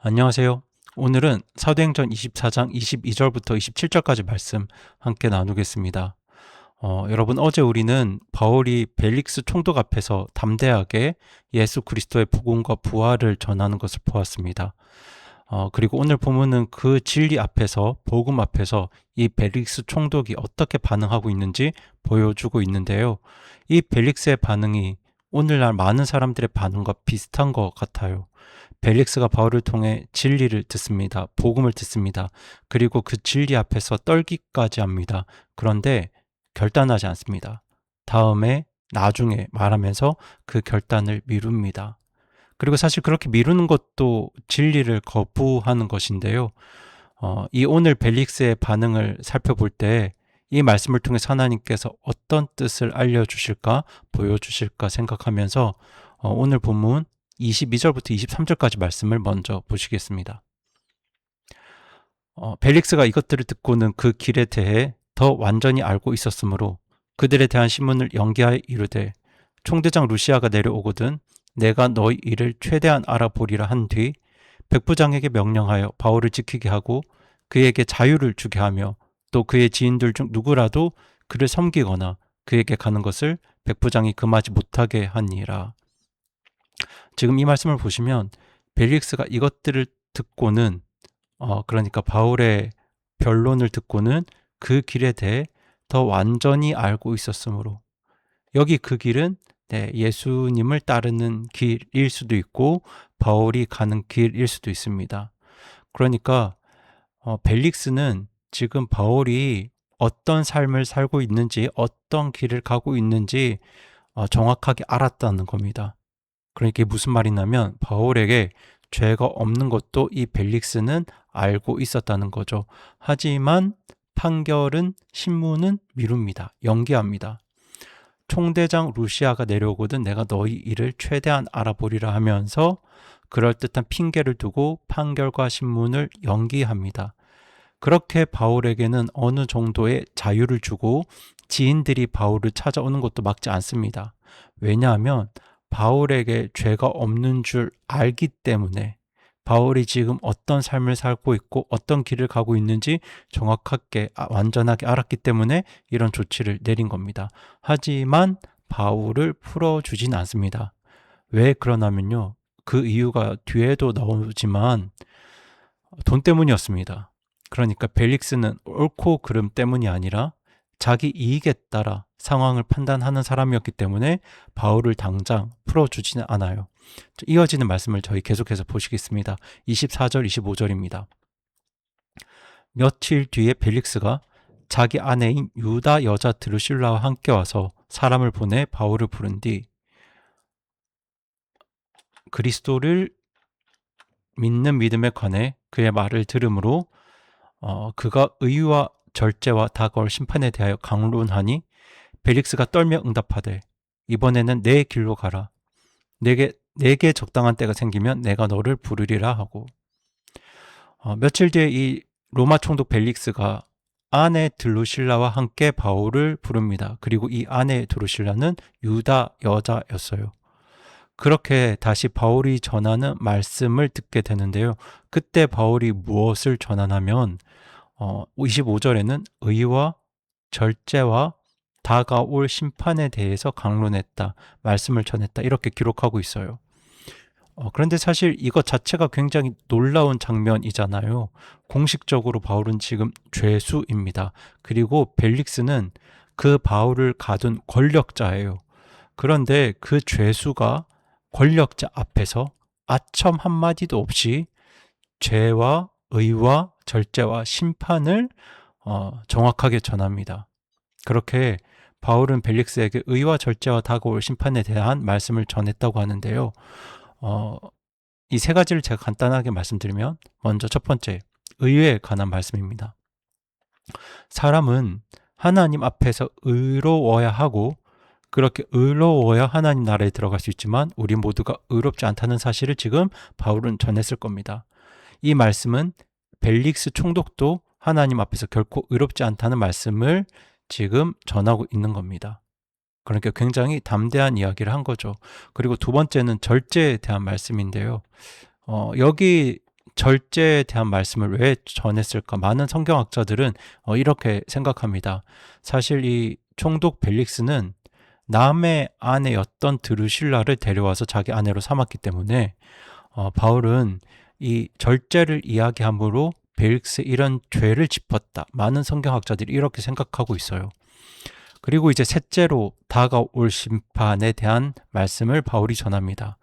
안녕하세요. 오늘은 사도행전 24장 22절부터 27절까지 말씀 함께 나누겠습니다. 여러분, 어제 우리는 바울이 벨릭스 총독 앞에서 담대하게 예수 그리스도의 복음과 부활을 전하는 것을 보았습니다. 그리고 오늘 본문은 그 진리 앞에서, 복음 앞에서 이 벨릭스 총독이 어떻게 반응하고 있는지 보여주고 있는데요. 이 벨릭스의 반응이 오늘날 많은 사람들의 반응과 비슷한 것 같아요. 벨릭스가 바울을 통해 진리를 듣습니다. 복음을 듣습니다. 그리고 그 진리 앞에서 떨기까지 합니다. 그런데 결단하지 않습니다. 나중에 말하면서 그 결단을 미룹니다. 그리고 사실 그렇게 미루는 것도 진리를 거부하는 것인데요. 이 오늘 벨릭스의 반응을 살펴볼 때 이 말씀을 통해 하나님께서 어떤 뜻을 알려주실까, 보여주실까 생각하면서 오늘 본문 22절부터 23절까지 말씀을 먼저 보시겠습니다. 벨릭스가 이것들을 듣고는 그 길에 대해 더 완전히 알고 있었으므로 그들에 대한 신문을 연기하여 이르되 총대장 루시아가 내려오거든 내가 너희 일을 최대한 알아보리라 한 뒤 백부장에게 명령하여 바울을 지키게 하고 그에게 자유를 주게 하며 또 그의 지인들 중 누구라도 그를 섬기거나 그에게 가는 것을 백부장이 금하지 못하게 하니라. 지금 이 말씀을 보시면 벨릭스가 이것들을 듣고는 그러니까 바울의 변론을 듣고는 그 길에 대해 더 완전히 알고 있었으므로 여기 그 길은 예수님을 따르는 길일 수도 있고 바울이 가는 길일 수도 있습니다. 그러니까 벨릭스는 지금 바울이 어떤 삶을 살고 있는지 어떤 길을 가고 있는지 정확하게 알았다는 겁니다. 그러니까 무슨 말이냐면 바울에게 죄가 없는 것도 이 벨릭스는 알고 있었다는 거죠. 하지만 판결은 신문은 미룹니다. 연기합니다. 총대장 루시아가 내려오거든 내가 너희 일을 최대한 알아보리라 하면서 그럴듯한 핑계를 두고 판결과 신문을 연기합니다. 그렇게 바울에게는 어느 정도의 자유를 주고 지인들이 바울을 찾아오는 것도 막지 않습니다. 왜냐하면 바울에게 죄가 없는 줄 알기 때문에 바울이 지금 어떤 삶을 살고 있고 어떤 길을 가고 있는지 정확하게 완전하게 알았기 때문에 이런 조치를 내린 겁니다. 하지만 바울을 풀어주진 않습니다. 왜 그러냐면요. 그 이유가 뒤에도 나오지만 돈 때문이었습니다. 그러니까 벨릭스는 옳고 그름 때문이 아니라 자기 이익에 따라 상황을 판단하는 사람이었기 때문에 바울을 당장 풀어주지는 않아요. 이어지는 말씀을 저희 계속해서 보시겠습니다. 24절, 25절입니다. 며칠 뒤에 벨릭스가 자기 아내인 유다 여자 드루실라와 함께 와서 사람을 보내 바울을 부른 뒤 그리스도를 믿는 믿음에 관해 그의 말을 들으므로 그가 의와 절제와 다가올 심판에 대하여 강론하니 벨릭스가 떨며 응답하되 이번에는 내 길로 가라. 내게 적당한 때가 생기면 내가 너를 부르리라 하고 며칠 뒤에 이 로마 총독 벨릭스가 아내 드루실라와 함께 바울을 부릅니다. 그리고 이 아내 드루실라는 유다 여자였어요. 그렇게 다시 바울이 전하는 말씀을 듣게 되는데요. 그때 바울이 무엇을 전하냐면 25절에는 의와 절제와 다가올 심판에 대해서 강론했다. 말씀을 전했다. 이렇게 기록하고 있어요. 그런데 사실 이것 자체가 굉장히 놀라운 장면이잖아요. 공식적으로 바울은 지금 죄수입니다. 그리고 벨릭스는 그 바울을 가둔 권력자예요. 그런데 그 죄수가 권력자 앞에서 아첨 한마디도 없이 죄와 의와 절제와 심판을 정확하게 전합니다. 그렇게 바울은 벨릭스에게 의와 절제와 다가올 심판에 대한 말씀을 전했다고 하는데요. 이 세 가지를 제가 간단하게 말씀드리면 먼저 첫 번째, 의에 관한 말씀입니다. 사람은 하나님 앞에서 의로워야 하고 그렇게 의로워야 하나님 나라에 들어갈 수 있지만 우리 모두가 의롭지 않다는 사실을 지금 바울은 전했을 겁니다. 이 말씀은 벨릭스 총독도 하나님 앞에서 결코 의롭지 않다는 말씀을 지금 전하고 있는 겁니다. 그러니까 굉장히 담대한 이야기를 한 거죠. 그리고 두 번째는 절제에 대한 말씀인데요. 여기 절제에 대한 말씀을 왜 전했을까? 많은 성경학자들은 이렇게 생각합니다. 사실 이 총독 벨릭스는 남의 아내였던 드루실라를 데려와서 자기 아내로 삼았기 때문에 바울은 이 절제를 이야기함으로 벨릭스 이런 죄를 짚었다. 많은 성경학자들이 이렇게 생각하고 있어요. 그리고 이제 셋째로 다가올 심판에 대한 말씀을 바울이 전합니다.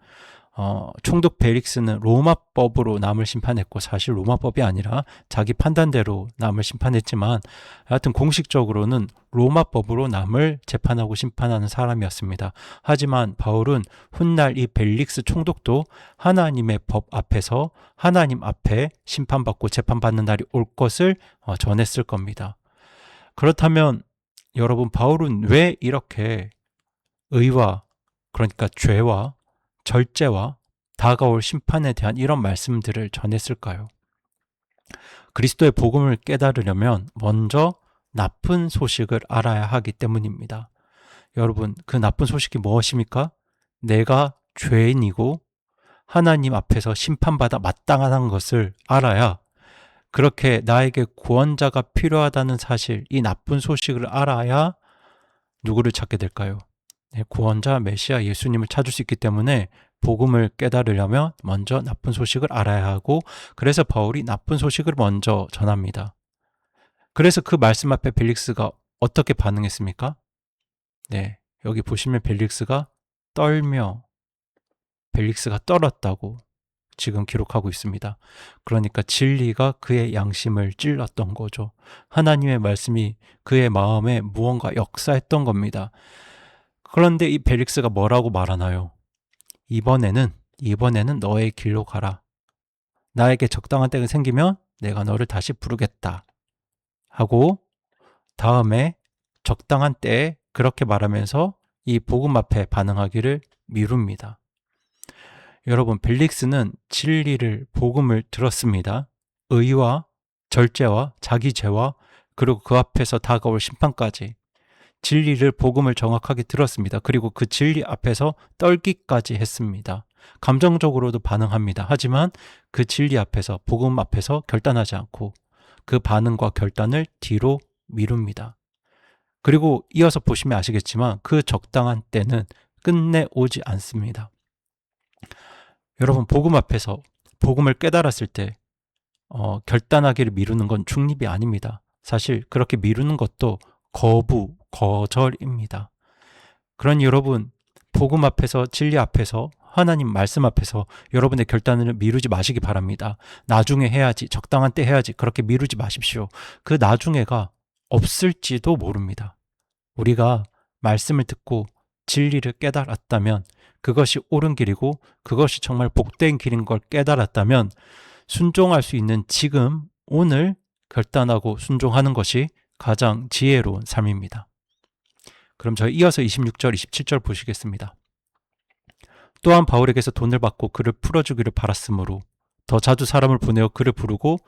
총독 벨릭스는 로마법으로 남을 심판했고 사실 로마법이 아니라 자기 판단대로 남을 심판했지만 하여튼 공식적으로는 로마법으로 남을 재판하고 심판하는 사람이었습니다. 하지만 바울은 훗날 이 벨릭스 총독도 하나님의 법 앞에서 하나님 앞에 심판받고 재판받는 날이 올 것을 전했을 겁니다. 그렇다면 여러분, 바울은 왜 이렇게 의와, 그러니까 죄와 절제와 다가올 심판에 대한 이런 말씀들을 전했을까요? 그리스도의 복음을 깨달으려면 먼저 나쁜 소식을 알아야 하기 때문입니다. 여러분, 그 나쁜 소식이 무엇입니까? 내가 죄인이고 하나님 앞에서 심판받아 마땅한 것을 알아야, 그렇게 나에게 구원자가 필요하다는 사실, 이 나쁜 소식을 알아야 누구를 찾게 될까요? 구원자 메시아 예수님을 찾을 수 있기 때문에 복음을 깨달으려면 먼저 나쁜 소식을 알아야 하고, 그래서 바울이 나쁜 소식을 먼저 전합니다. 그래서 그 말씀 앞에 벨릭스가 어떻게 반응했습니까? 네, 여기 보시면 벨릭스가 떨었다고 지금 기록하고 있습니다. 그러니까 진리가 그의 양심을 찔렀던 거죠. 하나님의 말씀이 그의 마음에 무언가 역사했던 겁니다. 그런데 이 벨릭스가 뭐라고 말하나요? 이번에는 너의 길로 가라. 나에게 적당한 때가 생기면 내가 너를 다시 부르겠다. 하고 다음에 적당한 때에 그렇게 말하면서 이 복음 앞에 반응하기를 미룹니다. 여러분, 벨릭스는 진리를, 복음을 들었습니다. 의와 절제와 자기 죄와 그리고 그 앞에서 다가올 심판까지 진리를, 복음을 정확하게 들었습니다. 그리고 그 진리 앞에서 떨기까지 했습니다. 감정적으로도 반응합니다. 하지만 그 진리 앞에서, 복음 앞에서 결단하지 않고 그 반응과 결단을 뒤로 미룹니다. 그리고 이어서 보시면 아시겠지만 그 적당한 때는 끝내 오지 않습니다. 여러분, 복음 앞에서 복음을 깨달았을 때 결단하기를 미루는 건 중립이 아닙니다. 사실 그렇게 미루는 것도 거절입니다. 그러니 여러분, 복음 앞에서, 진리 앞에서, 하나님 말씀 앞에서 여러분의 결단을 미루지 마시기 바랍니다. 나중에 해야지, 적당한 때 해야지, 그렇게 미루지 마십시오. 그 나중에가 없을지도 모릅니다. 우리가 말씀을 듣고 진리를 깨달았다면, 그것이 옳은 길이고 그것이 정말 복된 길인 걸 깨달았다면 순종할 수 있는 지금, 오늘 결단하고 순종하는 것이 가장 지혜로운 삶입니다. 그럼 저희 이어서 26절, 27절 보시겠습니다. 또한 바울에게서 돈을 받고 그를 풀어주기를 바랐으므로 더 자주 사람을 보내어 그를 부르고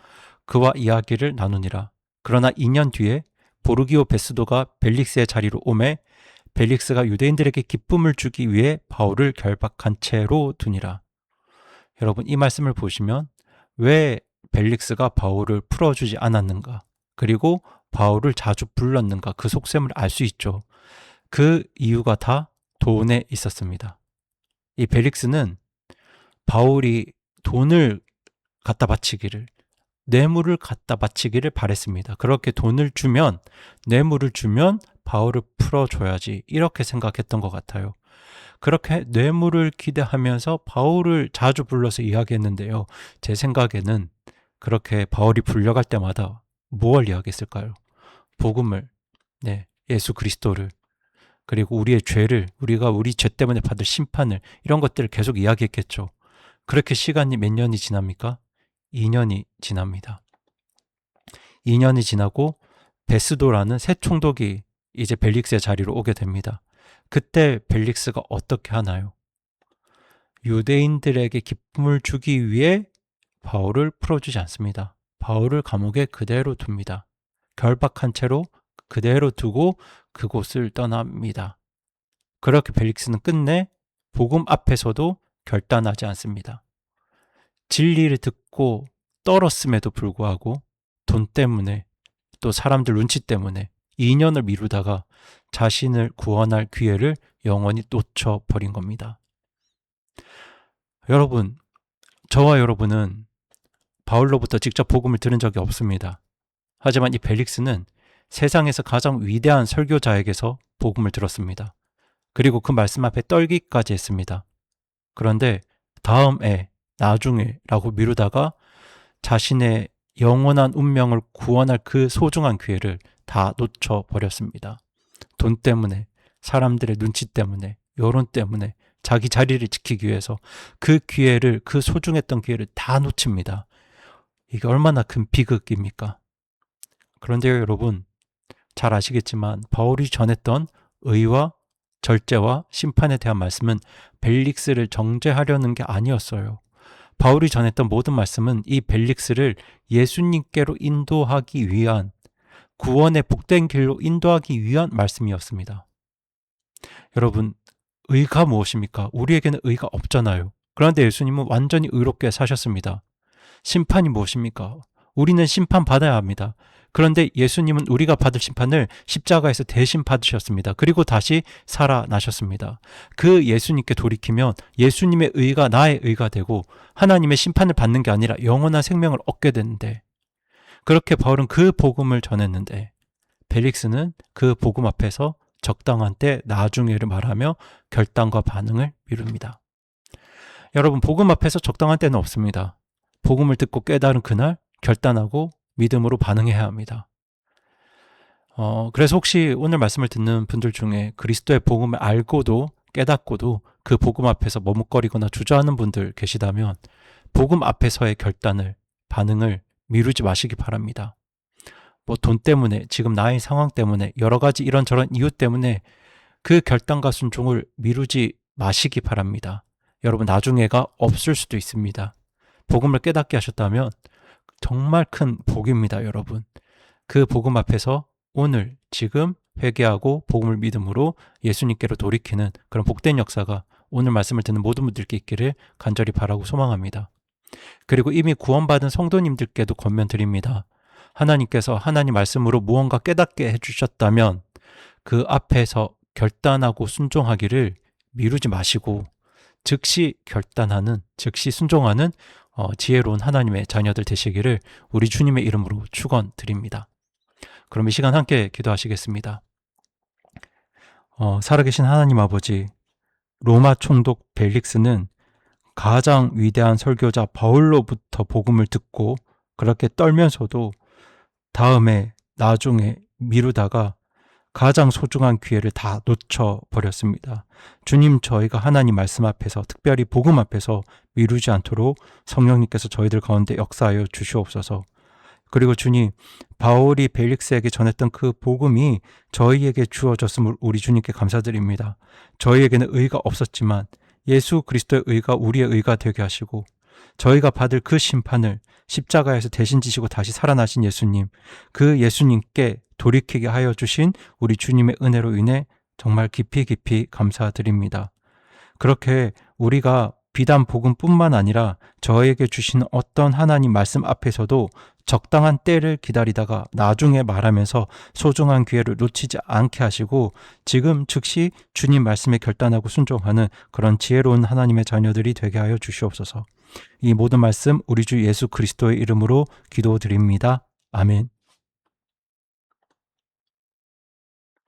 그와 이야기를 나누니라. 그러나 2년 뒤에 보르기오 베스도가 벨릭스의 자리로 오매 벨릭스가 유대인들에게 기쁨을 주기 위해 바울을 결박한 채로 두니라. 여러분, 이 말씀을 보시면 왜 벨릭스가 바울을 풀어주지 않았는가, 그리고 바울을 자주 불렀는가, 그 속셈을 알 수 있죠. 그 이유가 다 돈에 있었습니다. 이 벨릭스는 바울이 돈을 갖다 바치기를, 뇌물을 갖다 바치기를 바랬습니다. 그렇게 돈을 주면, 뇌물을 주면 바울을 풀어줘야지, 이렇게 생각했던 것 같아요. 그렇게 뇌물을 기대하면서 바울을 자주 불러서 이야기했는데요. 제 생각에는 그렇게 바울이 불려갈 때마다 무엇을 이야기했을까요? 복음을, 예수 그리스도를, 그리고 우리의 죄를, 우리가 우리 죄 때문에 받을 심판을, 이런 것들을 계속 이야기했겠죠. 그렇게 시간이 몇 년이 지납니까? 2년이 지납니다. 2년이 지나고 베스도라는 새 총독이 이제 벨릭스의 자리로 오게 됩니다. 그때 벨릭스가 어떻게 하나요? 유대인들에게 기쁨을 주기 위해 바울을 풀어주지 않습니다. 바울을 감옥에 그대로 둡니다. 결박한 채로 그대로 두고 그곳을 떠납니다. 그렇게 벨릭스는 끝내 복음 앞에서도 결단하지 않습니다. 진리를 듣고 떨었음에도 불구하고 돈 때문에 또 사람들 눈치 때문에 2년을 미루다가 자신을 구원할 기회를 영원히 놓쳐버린 겁니다. 여러분, 저와 여러분은 바울로부터 직접 복음을 들은 적이 없습니다. 하지만 이 벨릭스는 세상에서 가장 위대한 설교자에게서 복음을 들었습니다. 그리고 그 말씀 앞에 떨기까지 했습니다. 그런데 다음에, 나중에 라고 미루다가 자신의 영원한 운명을 구원할 그 소중한 기회를 다 놓쳐버렸습니다. 돈 때문에, 사람들의 눈치 때문에, 여론 때문에, 자기 자리를 지키기 위해서 그 기회를, 그 소중했던 기회를 다 놓칩니다. 이게 얼마나 큰 비극입니까? 그런데요, 여러분, 잘 아시겠지만 바울이 전했던 의와 절제와 심판에 대한 말씀은 벨릭스를 정죄하려는 게 아니었어요. 바울이 전했던 모든 말씀은 이 벨릭스를 예수님께로 인도하기 위한, 구원의 복된 길로 인도하기 위한 말씀이었습니다. 여러분, 의가 무엇입니까? 우리에게는 의가 없잖아요. 그런데 예수님은 완전히 의롭게 사셨습니다. 심판이 무엇입니까? 우리는 심판받아야 합니다. 그런데 예수님은 우리가 받을 심판을 십자가에서 대신 받으셨습니다. 그리고 다시 살아나셨습니다. 그 예수님께 돌이키면 예수님의 의가 나의 의가 되고 하나님의 심판을 받는 게 아니라 영원한 생명을 얻게 되는데, 그렇게 바울은 그 복음을 전했는데 벨릭스는 그 복음 앞에서 적당한 때 나중에를 말하며 결단과 반응을 미룹니다. 여러분, 복음 앞에서 적당한 때는 없습니다. 복음을 듣고 깨달은 그날 결단하고 믿음으로 반응해야 합니다. 그래서 혹시 오늘 말씀을 듣는 분들 중에 그리스도의 복음을 알고도 깨닫고도 그 복음 앞에서 머뭇거리거나 주저하는 분들 계시다면 복음 앞에서의 결단을, 반응을 미루지 마시기 바랍니다. 뭐 돈 때문에, 지금 나의 상황 때문에, 여러 가지 이런저런 이유 때문에 그 결단과 순종을 미루지 마시기 바랍니다. 여러분, 나중에가 없을 수도 있습니다. 복음을 깨닫게 하셨다면 정말 큰 복입니다, 여러분. 그 복음 앞에서 오늘, 지금 회개하고 복음을 믿음으로 예수님께로 돌이키는 그런 복된 역사가 오늘 말씀을 듣는 모든 분들께 있기를 간절히 바라고 소망합니다. 그리고 이미 구원받은 성도님들께도 권면드립니다. 하나님께서 하나님 말씀으로 무언가 깨닫게 해주셨다면 그 앞에서 결단하고 순종하기를 미루지 마시고 즉시 결단하는, 즉시 순종하는 지혜로운 하나님의 자녀들 되시기를 우리 주님의 이름으로 축원드립니다. 그럼 이 시간 함께 기도하시겠습니다. 살아계신 하나님 아버지, 로마 총독 벨릭스는 가장 위대한 설교자 바울로부터 복음을 듣고 그렇게 떨면서도 다음에, 나중에 미루다가 가장 소중한 기회를 다 놓쳐버렸습니다. 주님, 저희가 하나님 말씀 앞에서, 특별히 복음 앞에서 미루지 않도록 성령님께서 저희들 가운데 역사하여 주시옵소서. 그리고 주님, 바울이 벨릭스에게 전했던 그 복음이 저희에게 주어졌음을 우리 주님께 감사드립니다. 저희에게는 의가 없었지만 예수 그리스도의 의가 우리의 의가 되게 하시고 저희가 받을 그 심판을 십자가에서 대신 지시고 다시 살아나신 예수님, 그 예수님께 돌이키게 하여 주신 우리 주님의 은혜로 인해 정말 깊이 깊이 감사드립니다. 그렇게 우리가 비단 복음뿐만 아니라 저에게 주신 어떤 하나님 말씀 앞에서도 적당한 때를 기다리다가 나중에 말하면서 소중한 기회를 놓치지 않게 하시고 지금 즉시 주님 말씀에 결단하고 순종하는 그런 지혜로운 하나님의 자녀들이 되게 하여 주시옵소서. 이 모든 말씀 우리 주 예수 그리스도의 이름으로 기도드립니다. 아멘.